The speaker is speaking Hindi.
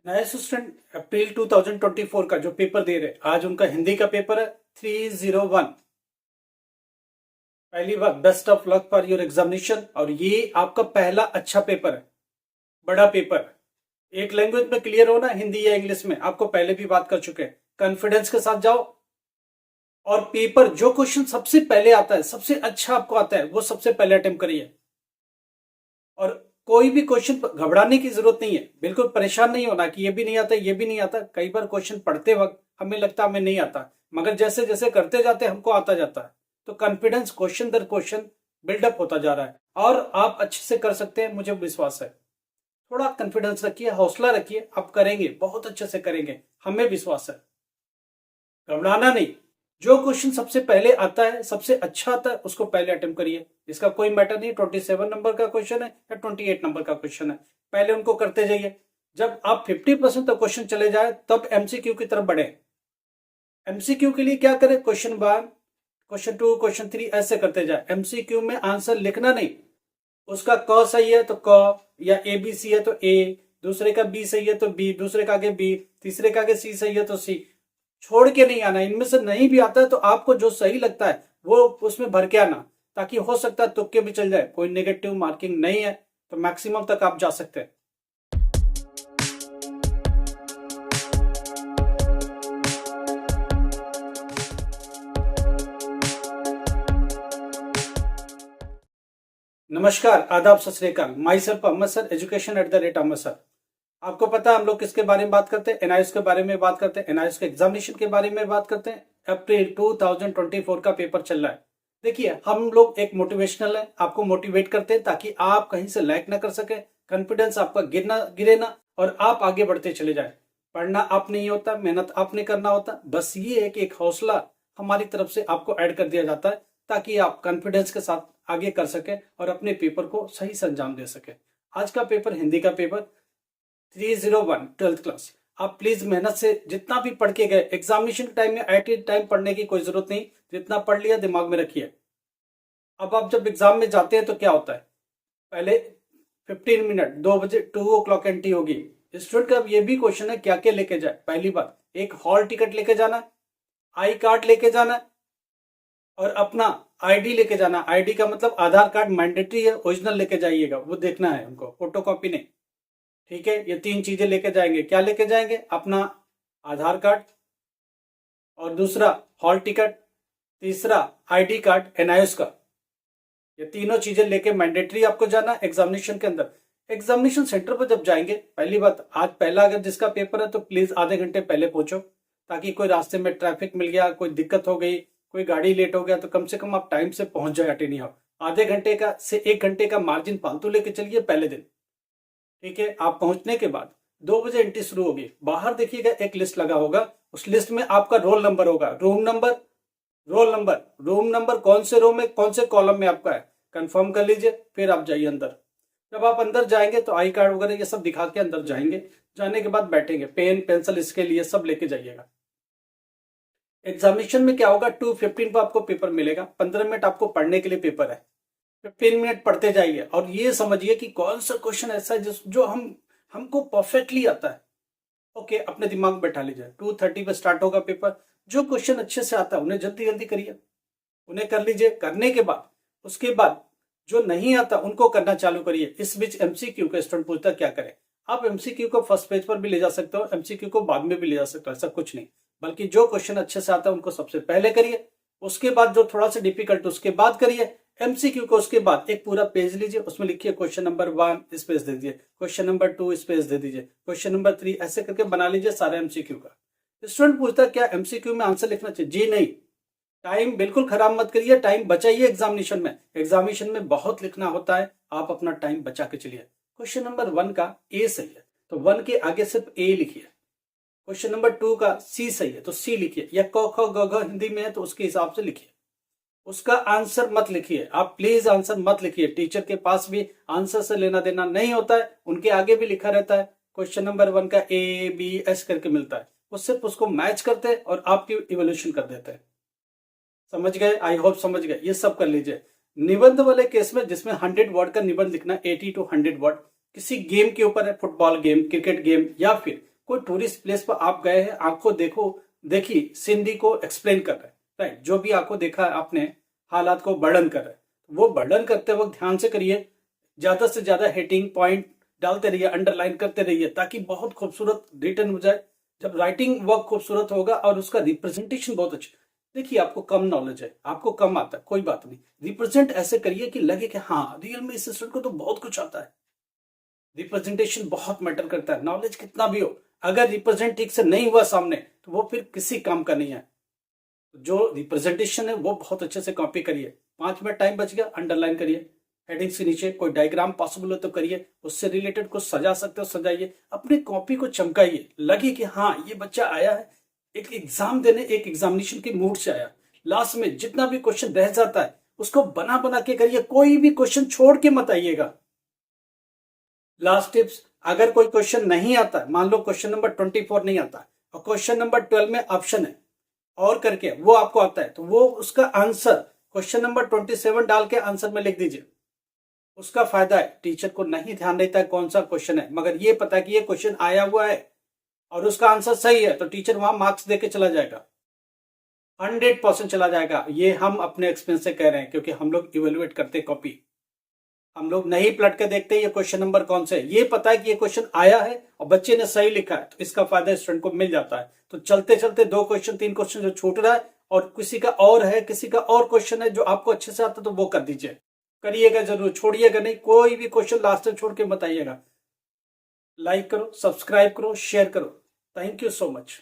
नए स्टूडेंट अप्रैल 2024 का जो पेपर दे रहे, आज उनका हिंदी का पेपर है 301। पहली बात, best of luck for your examination. और ये आपका पहला अच्छा पेपर है, बड़ा पेपर है। एक लैंग्वेज में क्लियर हो ना, हिंदी या इंग्लिश में, आपको पहले भी बात कर चुके हैं। कॉन्फिडेंस के साथ जाओ और पेपर जो क्वेश्चन सबसे पहले आता है, सबसे अच्छा आपको आता है, वो सबसे पहले अटेम्प्ट करिए। और कोई भी क्वेश्चन घबराने की जरूरत नहीं है, बिल्कुल परेशान नहीं होना कि ये भी नहीं आता, ये भी नहीं आता। कई बार क्वेश्चन पढ़ते वक्त हमें लगता है हमें नहीं आता, मगर जैसे जैसे करते जाते हमको आता जाता है। तो कॉन्फिडेंस क्वेश्चन दर क्वेश्चन बिल्डअप होता जा रहा है और आप अच्छे से कर सकते हैं, मुझे विश्वास है। थोड़ा कॉन्फिडेंस रखिए, हौसला रखिए, आप करेंगे, बहुत अच्छे से करेंगे, हमें विश्वास है। घबराना नहीं। जो क्वेश्चन सबसे पहले आता है, सबसे अच्छा आता है, उसको पहले अटेम्प्ट करिए। इसका कोई मैटर नहीं 27 नंबर का क्वेश्चन है या 28 नंबर का क्वेश्चन है, पहले उनको करते जाइए। जब आप 50% तक क्वेश्चन चले जाए तब एमसीक्यू की तरफ बढ़े। एमसीक्यू के लिए क्या करें, क्वेश्चन 1, क्वेश्चन 2, क्वेश्चन 3 ऐसे करते जाए। एमसीक्यू में आंसर लिखना नहीं, उसका क सही है तो क, या ए बी सी है तो ए, दूसरे का बी सही है तो बी, दूसरे का आगे बी, तीसरे का आगे सी सही है तो सी। छोड़ के नहीं आना। इनमें से नहीं भी आता है तो आपको जो सही लगता है वो उसमें भर के आना, ताकि हो सकता है तुक्के भी चल जाए। कोई नेगेटिव मार्किंग नहीं है, तो मैक्सिमम तक आप जा सकते हैं। नमस्कार, आदाब, सत श्री अकाल। My self Ahmad sir, education @Ahmad sir. आपको पता है हम लोग किसके बारे में बात करते हैं? एनआईएस के बारे में बात करते हैं, एनआईएस के एग्जामिनेशन के बारे में बात करते हैं। अप्रैल 2024 का पेपर चल रहा है। देखिए, हम लोग एक मोटिवेशनल है, आपको मोटिवेट करते हैं ताकि आप कहीं से लैक ना कर सके, कॉन्फिडेंस आपका गिरे ना, और आप आगे बढ़ते चले जाए। पढ़ना आप नहीं होता, मेहनत आपने करना होता, बस ये है कि एक हौसला हमारी तरफ से आपको ऐड कर दिया जाता है, ताकि आप कॉन्फिडेंस के साथ आगे कर सके और अपने पेपर को सही से अंजाम दे सके। आज का पेपर, हिंदी का पेपर 301 ट्वेल्थ क्लास। आप प्लीज मेहनत से जितना भी पढ़ के गए, एग्जामिनेशन टाइम में एट ए टाइम पढ़ने की कोई जरूरत नहीं, जितना पढ़ लिया दिमाग में रखिए। अब आप जब एग्जाम में जाते हैं तो क्या होता है, पहले 15 मिनट, 2 बजे 2 o'clock एंट्री होगी। स्टूडेंट का अब ये भी क्वेश्चन है क्या क्या लेके जाए। पहली बात, एक हॉल टिकट लेके जाना, आई कार्ड लेके जाना, और अपना आईडी लेके जाना। आईडी का मतलब आधार कार्ड मैंडेटरी है, ओरिजिनल लेके जाइएगा, वो देखना है हमको, फोटो कॉपी नहीं। ठीक है, ये 3 चीजें लेके जाएंगे। क्या लेके जाएंगे? अपना आधार कार्ड, और दूसरा हॉल टिकट, तीसरा आईडी कार्ड एनआईएस का। ये तीनों चीजें लेके मैंडेटरी आपको जाना एग्जामिनेशन के अंदर। एग्जामिनेशन सेंटर पर जब जाएंगे, पहली बात, आज पहला अगर जिसका पेपर है तो प्लीज आधे घंटे पहले पहुंचो, ताकि कोई रास्ते में ट्रैफिक मिल गया, कोई दिक्कत हो गई, कोई गाड़ी लेट हो गया, तो कम से कम आप टाइम से पहुंच जाए अटेनी हाउस। आधे घंटे का से 1 घंटे का मार्जिन फालतू लेके चलिए पहले दिन। ठीक है, आप पहुंचने के बाद 2 बजे एंट्री शुरू होगी। बाहर देखिएगा एक लिस्ट लगा होगा, उस लिस्ट में आपका रोल नंबर होगा, room number, roll number, room number, कौन से रूम में, कौन से कॉलम में आपका है, कंफर्म कर लीजिए, फिर आप जाइए अंदर। जब आप अंदर जाएंगे तो आई कार्ड वगैरह ये सब दिखा के अंदर जाएंगे। जाने के बाद बैठेंगे, पेन पेंसिल इसके लिए सब लेके जाइएगा। एग्जामिनेशन में क्या होगा, 2:15 पर आपको पेपर मिलेगा। 15 मिनट आपको पढ़ने के लिए पेपर है, 15 मिनट पढ़ते जाइए और ये समझिए कि कौन सा क्वेश्चन ऐसा है जो हमको परफेक्टली आता है। ओके, अपने दिमाग में बैठा लीजिए। 2:30 पे स्टार्ट होगा पेपर। जो क्वेश्चन अच्छे से आता है उन्हें जल्दी जल्दी करिए, उन्हें कर लीजिए। करने के बाद, उसके बाद जो नहीं आता उनको करना चालू करिए। इस बीच एमसीक्यू का स्टूडेंट पूछता क्या करें, आप एमसीक्यू को फर्स्ट पेज पर भी ले जा सकते हो, एमसीक्यू को बाद में भी ले जा सकते हो, ऐसा कुछ नहीं। बल्कि जो क्वेश्चन अच्छे से आता है उनको सबसे पहले करिए, उसके बाद जो थोड़ा सा डिफिकल्ट उसके बाद करिए। एमसीक्यू को उसके बाद एक पूरा पेज लीजिए, उसमें लिखिए क्वेश्चन नंबर 1 स्पेस दे दीजिए, क्वेश्चन नंबर 2 स्पेस दे दीजिए, क्वेश्चन नंबर 3, ऐसे करके बना लीजिए सारे एमसीक्यू का। स्टूडेंट पूछता क्या एमसीक्यू में आंसर लिखना चाहिए? जी नहीं, टाइम बिल्कुल खराब मत करिए, टाइम बचाइए। एग्जामिनेशन में, एग्जामिनेशन में बहुत लिखना होता है, आप अपना टाइम बचा के चलिए। क्वेश्चन नंबर 1 का ए सही है तो 1 के आगे सिर्फ ए लिखिए। क्वेश्चन नंबर 2 का सी सही है तो सी लिखिए, या क ख ग घ हिंदी में है तो उसके हिसाब से लिखिए। उसका आंसर मत लिखिए, आप प्लीज आंसर मत लिखिए। टीचर के पास भी आंसर से लेना देना नहीं होता है, उनके आगे भी लिखा रहता है। क्वेश्चन नंबर 1 का ए बी एस करके मिलता है, वो सिर्फ उसको मैच करते हैं और आपकी इवोल्यूशन कर देते हैं। समझ गए? आई होप समझ गए। ये सब कर लीजिए। निबंध वाले केस में, जिसमें 100 वर्ड का निबंध लिखना, 80 to 100 वर्ड, किसी गेम के ऊपर है, फुटबॉल गेम, क्रिकेट गेम, या फिर कोई टूरिस्ट प्लेस पर आप गए हैं, आपको देखी सिंधी को एक्सप्लेन कर रहे हैं, राइट, जो भी आपको देखा है आपने हालात को वर्णन कर रहे हैं, वो वर्णन करते वक्त ध्यान से करिए, ज्यादा से ज्यादा हेडिंग पॉइंट डालते रहिए, अंडरलाइन करते रहिए, ताकि बहुत खूबसूरत रिटर्न हो जाए। जब राइटिंग वर्क खूबसूरत होगा और उसका रिप्रेजेंटेशन बहुत अच्छा, देखिए आपको कम नॉलेज है, आपको कम आता है, कोई बात नहीं, रिप्रेजेंट ऐसे करिए कि लगे कि हाँ रियल में इस स्टूडेंट को तो बहुत कुछ आता है। रिप्रेजेंटेशन बहुत मैटर करता है, नॉलेज कितना भी हो, अगर रिप्रेजेंट ठीक से नहीं हुआ सामने तो वो फिर किसी काम का नहीं है। जो रिप्रेजेंटेशन है वो बहुत अच्छे से कॉपी करिए। 5 मिनट टाइम बच गया, अंडरलाइन करिए, हेडिंग्स के नीचे कोई डायग्राम पॉसिबल हो तो करिए, उससे रिलेटेड कुछ सजा सकते हो सजाइए, अपनी कॉपी को चमकाइए, लगे कि हाँ ये बच्चा आया है एक एग्जाम देने, एक एग्जामिनेशन की मूड से आया। लास्ट में जितना भी क्वेश्चन रह जाता है उसको बना बना के करिए, कोई भी क्वेश्चन छोड़ के मत आइएगा। लास्ट टिप्स, अगर कोई क्वेश्चन नहीं आता, मान लो क्वेश्चन नंबर 24 नहीं आता और क्वेश्चन नंबर 12 में ऑप्शन है और करके वो आपको आता है, तो वो उसका आंसर क्वेश्चन नंबर 27 डाल के आंसर में लिख दीजिए। उसका फायदा है, टीचर को नहीं ध्यान रहता है कौन सा क्वेश्चन है, मगर ये पता है कि ये क्वेश्चन आया हुआ है और उसका आंसर सही है, तो टीचर वहां मार्क्स देके चला जाएगा, 100% चला जाएगा। ये हम अपने एक्सपीरियंस से कह रहे हैं, क्योंकि हम लोग इवेलुएट करते कॉपी, हम लोग नहीं पलट के देखते ये क्वेश्चन नंबर कौन से है, ये पता है कि ये क्वेश्चन आया है और बच्चे ने सही लिखा है, तो इसका फायदा स्टूडेंट को मिल जाता है। तो चलते चलते 2 क्वेश्चन 3 क्वेश्चन जो छूट रहा है और किसी का और है, किसी का और क्वेश्चन है जो आपको अच्छे से आता है, तो वो कर दीजिए, करिएगा जरूर, छोड़िएगा नहीं, कोई भी क्वेश्चन लास्ट में छोड़ के मत आइएगा। लाइक करो, सब्सक्राइब करो, शेयर करो। Thank you so much.